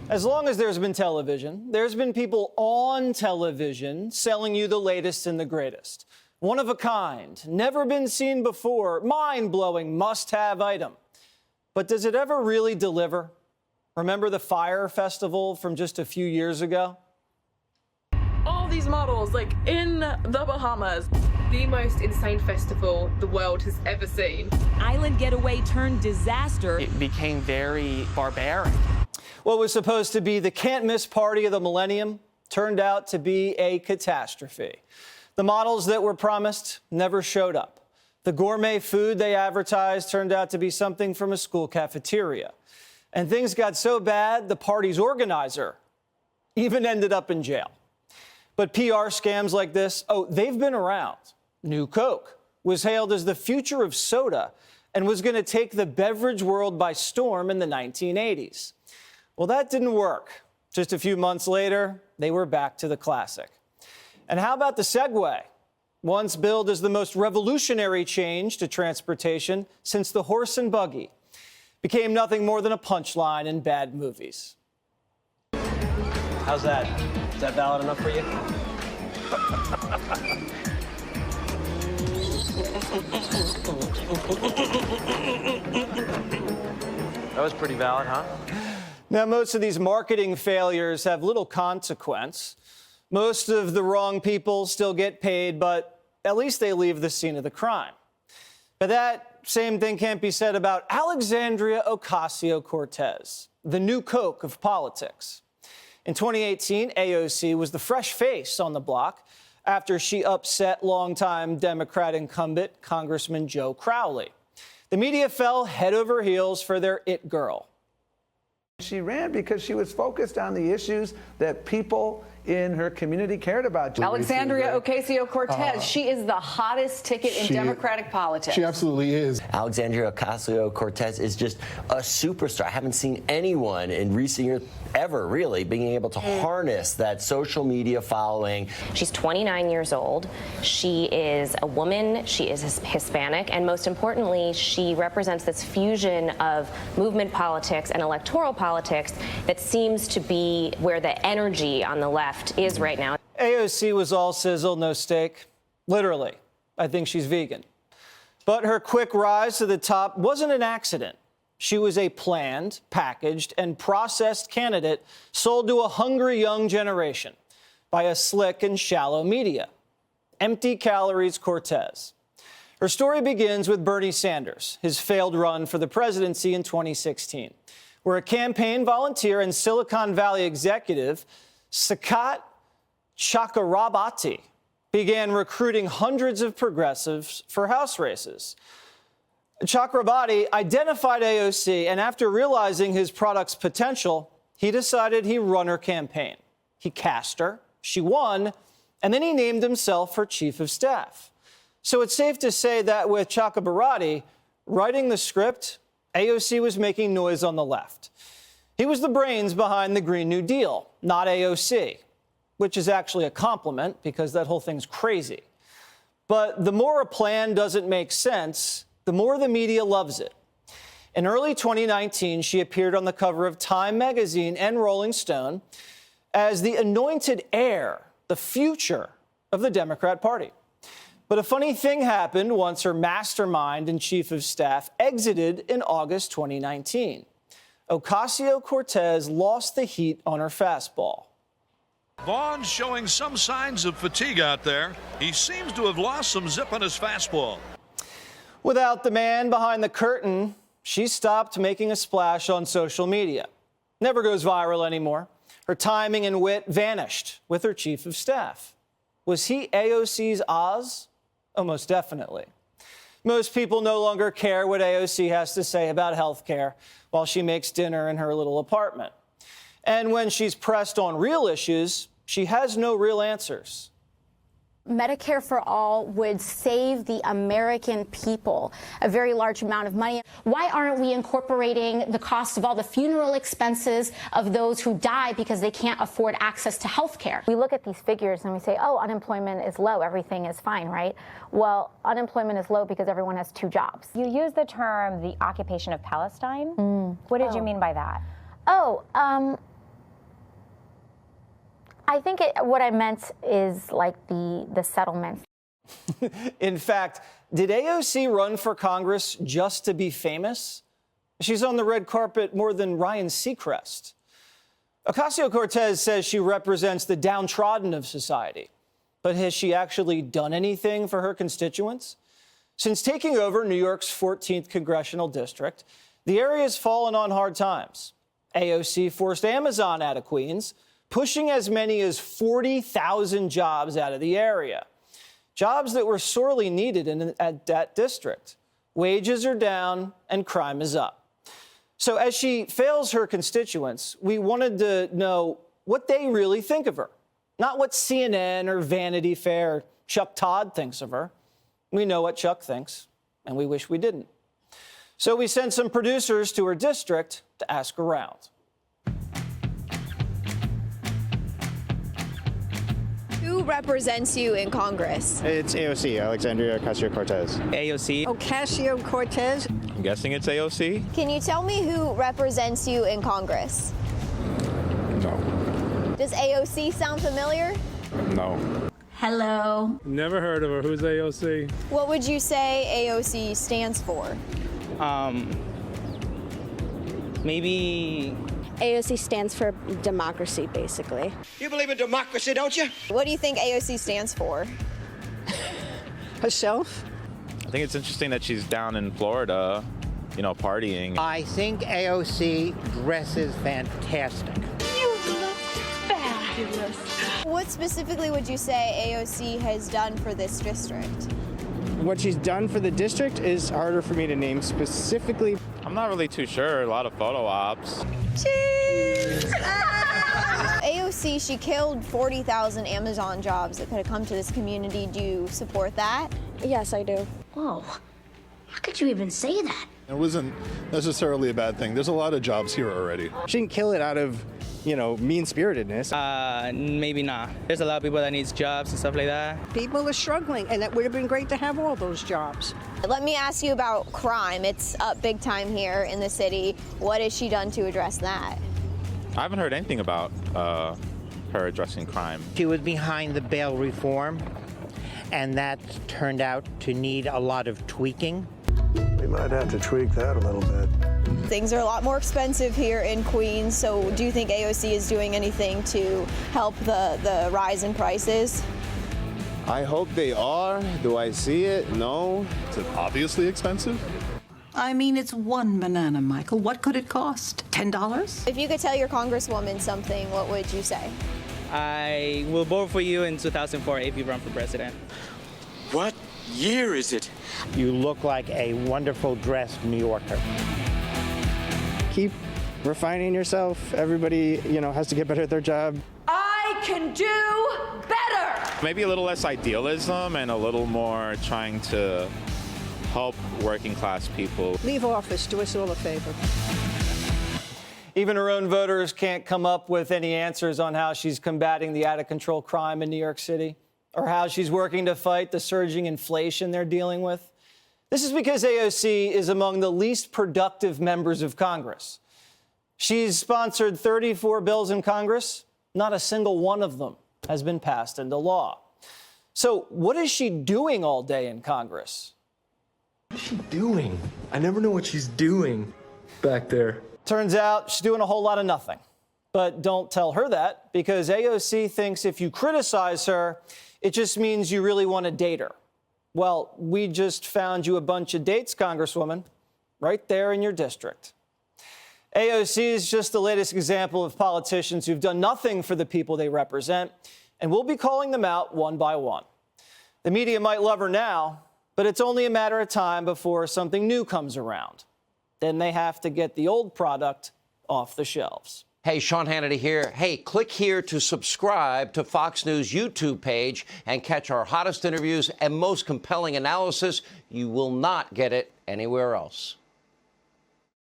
As long as there's been television, there's been people on television selling you the latest and the greatest. One of a kind, never been seen before, mind-blowing must-have item. But does it ever really deliver? Remember the Fyre Festival from just a few years ago? All these models, like in the Bahamas. The most insane festival the world has ever seen. Island getaway turned disaster. It became very barbaric. What was supposed to be the can't-miss party of the millennium turned out to be a catastrophe. The models that were promised never showed up. The gourmet food they advertised turned out to be something from a school cafeteria. And things got so bad, the party's organizer even ended up in jail. But PR scams like this, they've been around. New Coke was hailed as the future of soda and was going to take the beverage world by storm in the 1980s. Well, that didn't work. Just a few months later, they were back to the classic. And how about the Segway? Once billed as the most revolutionary change to transportation since the horse and buggy, became nothing more than a punchline in bad movies. How's that? Is that valid enough for you? That was pretty valid, huh? Now, most of these marketing failures have little consequence. Most of the wrong people still get paid, but at least they leave the scene of the crime. But that same thing can't be said about Alexandria Ocasio-Cortez, the new Coke of politics. In 2018, AOC was the fresh face on the block after she upset longtime Democrat incumbent Congressman Joe Crowley. The media fell head over heels for their it girl. She ran because she was focused on the issues that people in her community cared about. Alexandria Ocasio-Cortez, she is the hottest ticket in Democratic politics. She absolutely is. Alexandria Ocasio-Cortez is just a superstar. I haven't seen anyone in recent years ever really being able to harness that social media following. She's 29 years old. She is a woman. She is Hispanic. And most importantly, she represents this fusion of movement politics and electoral politics that seems to be where the energy on the left is right now. AOC was all sizzle, no steak. Literally. I think she's vegan. But her quick rise to the top wasn't an accident. She was a planned, packaged, and processed candidate sold to a hungry young generation by a slick and shallow media. Empty calories Cortez. Her story begins with Bernie Sanders, his failed run for the presidency in 2016, where a campaign volunteer and Silicon Valley executive, Sakat Chakrabarti, began recruiting hundreds of progressives for House races. Chakrabarti identified AOC, and after realizing his product's potential, he decided he'd run her campaign. He cast her, she won, and then he named himself her chief of staff. So it's safe to say that with Chakrabarti writing the script, AOC was making noise on the left. He was the brains behind the Green New Deal, not AOC, which is actually a compliment because that whole thing's crazy. But the more a plan doesn't make sense, the more the media loves it. In early 2019, she appeared on the cover of Time magazine and Rolling Stone as the anointed heir, the future of the Democrat Party. But a funny thing happened once her mastermind and chief of staff exited in August 2019. Ocasio-Cortez lost the heat on her fastball. Vaughn's showing some signs of fatigue out there. He seems to have lost some zip on his fastball. Without the man behind the curtain, she stopped making a splash on social media. Never goes viral anymore. Her timing and wit vanished with her chief of staff. Was he AOC's Oz? Oh, most definitely. Most people no longer care what AOC has to say about health care while she makes dinner in her little apartment. And when she's pressed on real issues, she has no real answers. Medicare for all would save the American people a very large amount of money. Why aren't we incorporating the cost of all the funeral expenses of those who die because they can't afford access to health care? We look at these figures and we say, oh, unemployment is low, everything is fine, right? Well, unemployment is low because everyone has 2 jobs. You use the term the occupation of Palestine. What did you mean by that? I think what I meant is like the settlement. In fact, did AOC run for Congress just to be famous? She's on the red carpet more than Ryan Seacrest. Ocasio-Cortez says she represents the downtrodden of society. But has she actually done anything for her constituents? Since taking over New York's 14th congressional district, the area's fallen on hard times. AOC forced Amazon out of Queens, pushing as many as 40,000 jobs out of the area. Jobs that were sorely needed at that district. Wages are down and crime is up. So as she fails her constituents, we wanted to know what they really think of her. Not what CNN or Vanity Fair or Chuck Todd thinks of her. We know what Chuck thinks, and we wish we didn't. So we sent some producers to her district to ask around. Who represents you in Congress? It's AOC, Alexandria Ocasio-Cortez. AOC. Ocasio-Cortez. I'm guessing it's AOC. Can you tell me who represents you in Congress? No. Does AOC sound familiar? No. Hello. Never heard of her. Who's AOC? What would you say AOC stands for? Maybe AOC stands for democracy, basically. You believe in democracy, don't you? What do you think AOC stands for? Herself? I think it's interesting that she's down in Florida, you know, partying. I think AOC dresses fantastic. You look fabulous. What specifically would you say AOC has done for this district? What she's done for the district is harder for me to name specifically. I'm not really too sure. A lot of photo ops. Cheese! AOC, she killed 40,000 Amazon jobs that could have come to this community. Do you support that? Yes, I do. Whoa, how could you even say that? It wasn't necessarily a bad thing. There's a lot of jobs here already. She didn't kill it out of, you know, mean-spiritedness. Maybe not. There's a lot of people that needs jobs and stuff like that. People are struggling, and it would have been great to have all those jobs. Let me ask you about crime. It's up big time here in the city. What has she done to address that? I haven't heard anything about her addressing crime. She was behind the bail reform, and that turned out to need a lot of tweaking. We might have to tweak that a little bit. Things are a lot more expensive here in Queens, so do you think AOC is doing anything to help the rise in prices? I hope they are. Do I see it? No. Is it obviously expensive? I mean, it's one banana, Michael. What could it cost? $10? If you could tell your congresswoman something, what would you say? I will vote for you in 2004 if you run for president. What year is it? You look like a wonderful dressed New Yorker. Keep refining yourself. Everybody, you know, has to get better at their job. I can do better! Maybe a little less idealism and a little more trying to help working class people. Leave office. Do us all a favor. Even her own voters can't come up with any answers on how she's combating the out-of-control crime in New York City or how she's working to fight the surging inflation they're dealing with. This is because AOC is among the least productive members of Congress. She's sponsored 34 bills in Congress. Not a single one of them has been passed into law. So what is she doing all day in Congress? What is she doing? I never know what she's doing back there. Turns out she's doing a whole lot of nothing. But don't tell her that, because AOC thinks if you criticize her, it just means you really want to date her. Well, we just found you a bunch of dates, Congresswoman, right there in your district. AOC is just the latest example of politicians who've done nothing for the people they represent, and we'll be calling them out one by one. The media might love her now, but it's only a matter of time before something new comes around. Then they have to get the old product off the shelves. Hey, Sean Hannity here. Hey, click here to subscribe to Fox News YouTube page and catch our hottest interviews and most compelling analysis. You will not get it anywhere else.